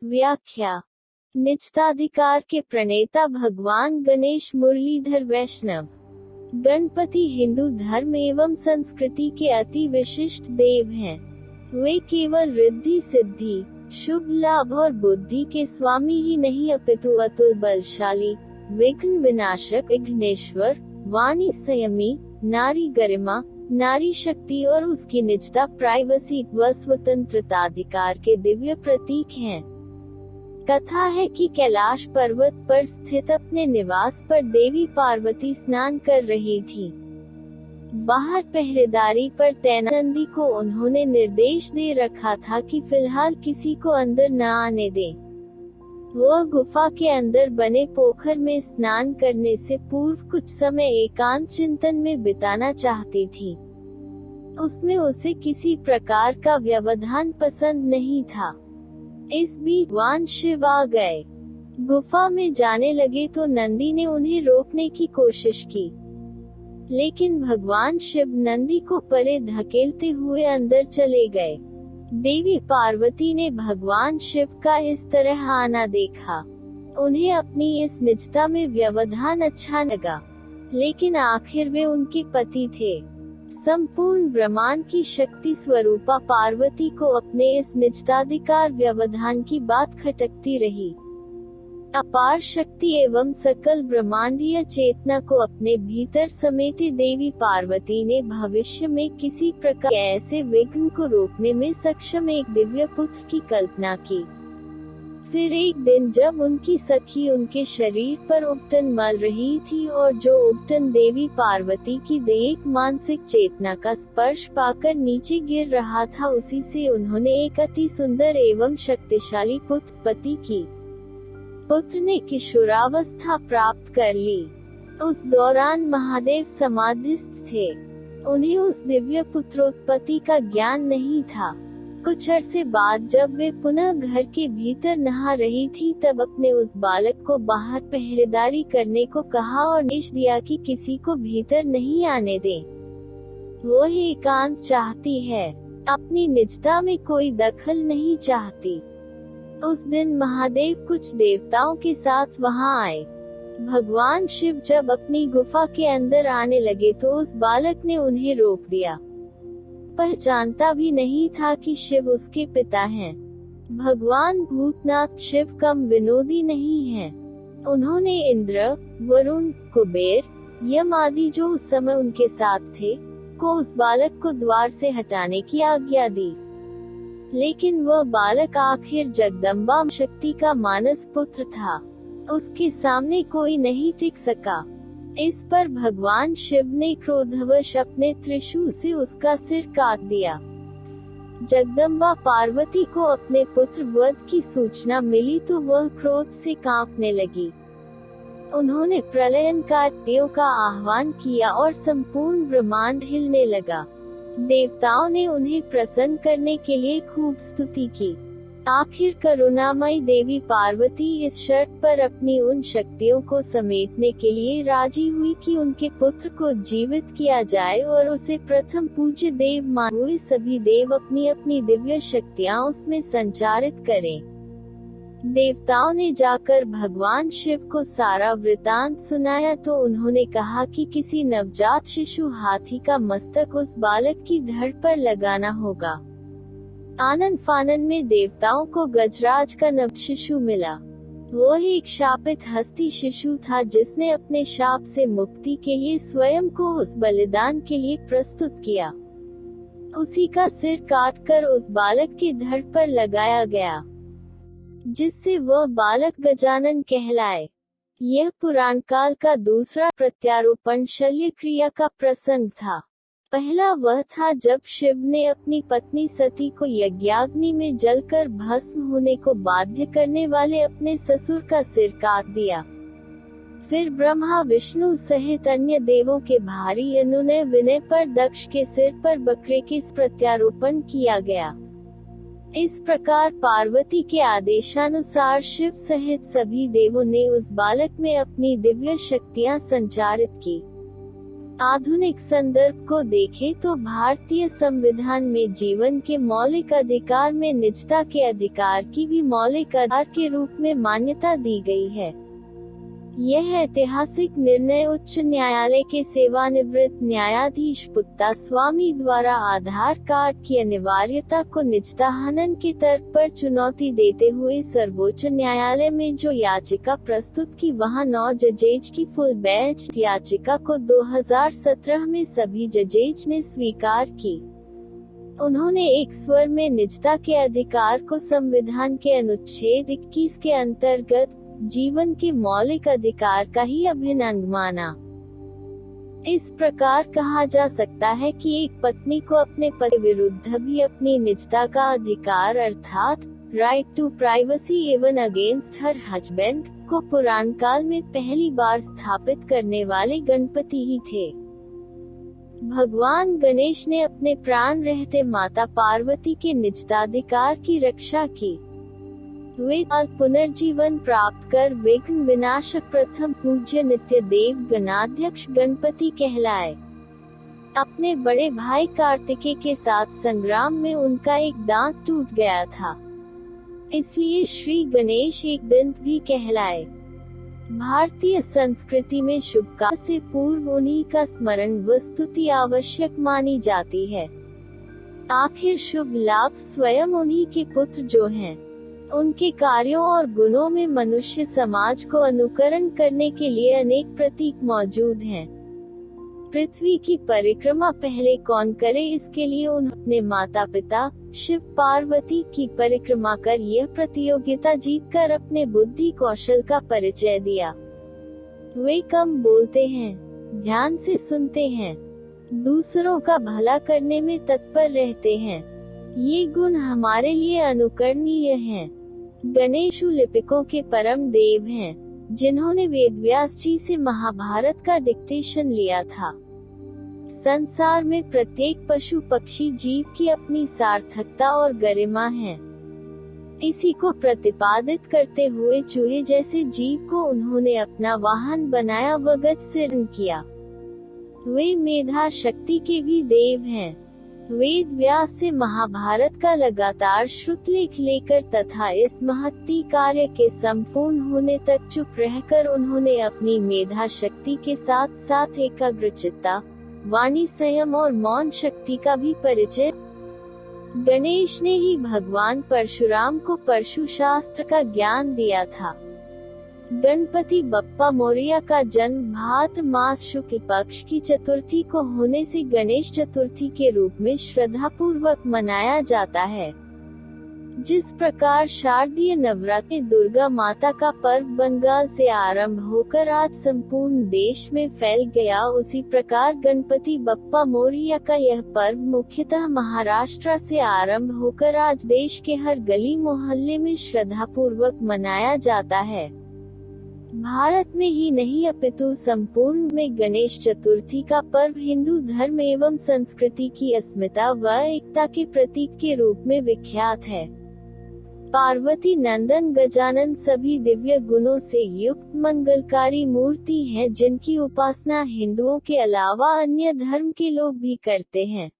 व्याख्या। निजताधिकार के प्रणेता भगवान गणेश मुरलीधर वैष्णव। गणपति हिंदू धर्म एवं संस्कृति के अति विशिष्ट देव हैं। वे केवल रिद्धि सिद्धि, शुभ लाभ और बुद्धि के स्वामी ही नहीं अपितु अतुल बलशाली, विघ्न विनाशक, विघ्नेश्वर, वाणी संयमी, नारी गरिमा, नारी शक्ति और उसकी निजता, प्राइवेसी व स्वतंत्रताधिकार के दिव्य प्रतीक हैं। कथा है कि कैलाश पर्वत पर स्थित अपने निवास पर देवी पार्वती स्नान कर रही थी। बाहर पहरेदारी पर तैनात नंदी को उन्होंने निर्देश दे रखा था कि फिलहाल किसी को अंदर न आने दें। वह गुफा के अंदर बने पोखर में स्नान करने से पूर्व कुछ समय एकांत चिंतन में बिताना चाहती थी। उसमें उसे किसी प्रकार का व्यवधान पसंद नहीं था। इस बीच भगवान शिव आ गए। गुफा में जाने लगे तो नंदी ने उन्हें रोकने की कोशिश की, लेकिन भगवान शिव नंदी को परे धकेलते हुए अंदर चले गए। देवी पार्वती ने भगवान शिव का इस तरह आना देखा। उन्हें अपनी इस निजता में व्यवधान अच्छा लगा, लेकिन आखिर वे उनके पति थे। संपूर्ण ब्रह्मांड की शक्ति स्वरूपा पार्वती को अपने इस निजताधिकार व्यवधान की बात खटकती रही। अपार शक्ति एवं सकल ब्रह्मांडीय चेतना को अपने भीतर समेटे देवी पार्वती ने भविष्य में किसी प्रकार ऐसे विघ्न को रोकने में सक्षम एक दिव्य पुत्र की कल्पना की। फिर एक दिन जब उनकी सखी उनके शरीर पर उपटन मल रही थी और जो उपटन देवी पार्वती की दैहिक मानसिक चेतना का स्पर्श पाकर नीचे गिर रहा था, उसी से उन्होंने एक अति सुंदर एवं शक्तिशाली पुत्र पति की। पुत्र ने किशोरावस्था प्राप्त कर ली। उस दौरान महादेव समाधिस्थ थे। उन्हें उस दिव्य पुत्रोत्पत्ति का ज्ञान नहीं था। कुछ अरसे बाद जब वे पुनः घर के भीतर नहा रही थी, तब अपने उस बालक को बाहर पहरेदारी करने को कहा और निर्देश दिया कि किसी को भीतर नहीं आने दें। वो एकांत चाहती है, अपनी निजता में कोई दखल नहीं चाहती। उस दिन महादेव कुछ देवताओं के साथ वहां आए। भगवान शिव जब अपनी गुफा के अंदर आने लगे तो उस बालक ने उन्हें रोक दिया। पहचानता भी नहीं था कि शिव उसके पिता हैं। भगवान भूतनाथ शिव कम विनोदी नहीं हैं। उन्होंने इंद्र, वरुण, कुबेर, यम आदि जो उस समय उनके साथ थे, को उस बालक को द्वार से हटाने की आज्ञा दी। लेकिन वह बालक आखिर जगदम्बा शक्ति का मानस पुत्र था। उसके सामने कोई नहीं टिक सका। इस पर भगवान शिव ने क्रोधवश अपने त्रिशूल से उसका सिर काट दिया। जगदम्बा पार्वती को अपने पुत्र वध की सूचना मिली तो वह क्रोध से कांपने लगी। उन्होंने प्रलयनकारियों का आह्वान किया और संपूर्ण ब्रह्मांड हिलने लगा। देवताओं ने उन्हें प्रसन्न करने के लिए खूब स्तुति की। आखिर करुणामयी देवी पार्वती इस शर्त पर अपनी उन शक्तियों को समेटने के लिए राजी हुई कि उनके पुत्र को जीवित किया जाए और उसे प्रथम पूज्य देव मान हुए सभी देव अपनी अपनी दिव्य शक्तियां उसमें संचारित करें। देवताओं ने जाकर भगवान शिव को सारा वृतांत सुनाया तो उन्होंने कहा कि किसी नवजात शिशु हाथी का मस्तक उस बालक की धड़ पर लगाना होगा। आनंद फानन में देवताओं को गजराज का नव शिशु मिला। वो एक शापित हस्ती शिशु था जिसने अपने शाप से मुक्ति के लिए स्वयं को उस बलिदान के लिए प्रस्तुत किया। उसी का सिर काटकर उस बालक की धड़ पर लगाया गया, जिससे वह बालक गजानन कहलाए। यह पुराण काल का दूसरा प्रत्यारोपण शल्य क्रिया का प्रसंग था। पहला वह था जब शिव ने अपनी पत्नी सती को यज्ञाग्नि में जलकर भस्म होने को बाध्य करने वाले अपने ससुर का सिर काट दिया। फिर ब्रह्मा विष्णु सहित अन्य देवों के भारी अनुनय विनय पर दक्ष के सिर पर बकरे के प्रत्यारोपण किया गया। इस प्रकार पार्वती के आदेशानुसार शिव सहित सभी देवों ने उस बालक में अपनी दिव्य शक्तियां संचारित की। आधुनिक संदर्भ को देखें तो भारतीय संविधान में जीवन के मौलिक अधिकार में निजता के अधिकार की भी मौलिक अधिकार के रूप में मान्यता दी गई है। यह ऐतिहासिक निर्णय उच्च न्यायालय के सेवानिवृत्त न्यायाधीश पुत्तास्वामी द्वारा आधार कार्ड की अनिवार्यता को निजता हनन के तर्क पर चुनौती देते हुए सर्वोच्च न्यायालय में जो याचिका प्रस्तुत की वहां 9 जजेज की फुल बेंच याचिका को 2017 में सभी जजेज ने स्वीकार की। उन्होंने एक स्वर में निजता के अधिकार को संविधान के अनुच्छेद 21 के अंतर्गत जीवन के मौलिक अधिकार का ही अभिन्न अंग माना। इस प्रकार कहा जा सकता है कि एक पत्नी को अपने पति विरुद्ध भी अपनी निजता का अधिकार अर्थात right to privacy even against her husband को पुराण काल में पहली बार स्थापित करने वाले गणपति ही थे। भगवान गणेश ने अपने प्राण रहते माता पार्वती के निजताधिकार की रक्षा की। वे पुनर्जीवन प्राप्त कर विघ्न विनाशक प्रथम पूज्य नित्य देव गणाध्यक्ष गणपति कहलाए। अपने बड़े भाई कार्तिकेय के साथ संग्राम में उनका एक दांत टूट गया था, इसलिए श्री गणेश एक दंत भी कहलाए। भारतीय संस्कृति में शुभ काल से पूर्व उन्हीं का स्मरण वस्तुतः आवश्यक मानी जाती है। आखिर शुभ लाभ स्वयं उन्हीं के पुत्र जो हैं। उनके कार्यों और गुणों में मनुष्य समाज को अनुकरण करने के लिए अनेक प्रतीक मौजूद हैं। पृथ्वी की परिक्रमा पहले कौन करे, इसके लिए उन्होंने माता पिता शिव पार्वती की परिक्रमा कर यह प्रतियोगिता जीतकर अपने बुद्धि कौशल का परिचय दिया। वे कम बोलते हैं, ध्यान से सुनते हैं, दूसरों का भला करने में तत्पर रहते हैं। ये गुण हमारे लिए अनुकरणीय हैं। गणेश लिपिकों के परम देव हैं, जिन्होंने वेदव्यास जी से महाभारत का डिक्टेशन लिया था। संसार में प्रत्येक पशु पक्षी जीव की अपनी सार्थकता और गरिमा है। इसी को प्रतिपादित करते हुए चूहे जैसे जीव को उन्होंने अपना वाहन बनाया व गज से रंग किया। वे मेधा शक्ति के भी देव हैं। वेद व्यास से महाभारत का लगातार श्रुतलेख लेकर तथा इस महत्ती कार्य के संपूर्ण होने तक चुप रहकर उन्होंने अपनी मेधा शक्ति के साथ साथ एकाग्रचित्ता, वाणी संयम और मौन शक्ति का भी परिचय। गणेश ने ही भगवान परशुराम को परशु शास्त्र का ज्ञान दिया था। गणपति बप्पा मोरया का जन्म भाद्र मास शुक्ल पक्ष की चतुर्थी को होने से गणेश चतुर्थी के रूप में श्रद्धा पूर्वक मनाया जाता है। जिस प्रकार शारदीय नवरात्रि दुर्गा माता का पर्व बंगाल से आरंभ होकर आज संपूर्ण देश में फैल गया, उसी प्रकार गणपति बप्पा मोरया का यह पर्व मुख्यतः महाराष्ट्र से आरंभ होकर आज देश के हर गली मोहल्ले में श्रद्धा पूर्वक मनाया जाता है। भारत में ही नहीं अपितु संपूर्ण में गणेश चतुर्थी का पर्व हिंदू धर्म एवं संस्कृति की अस्मिता व एकता के प्रतीक के रूप में विख्यात है। पार्वती नंदन गजानन सभी दिव्य गुणों से युक्त मंगलकारी मूर्ति है, जिनकी उपासना हिंदुओं के अलावा अन्य धर्म के लोग भी करते हैं।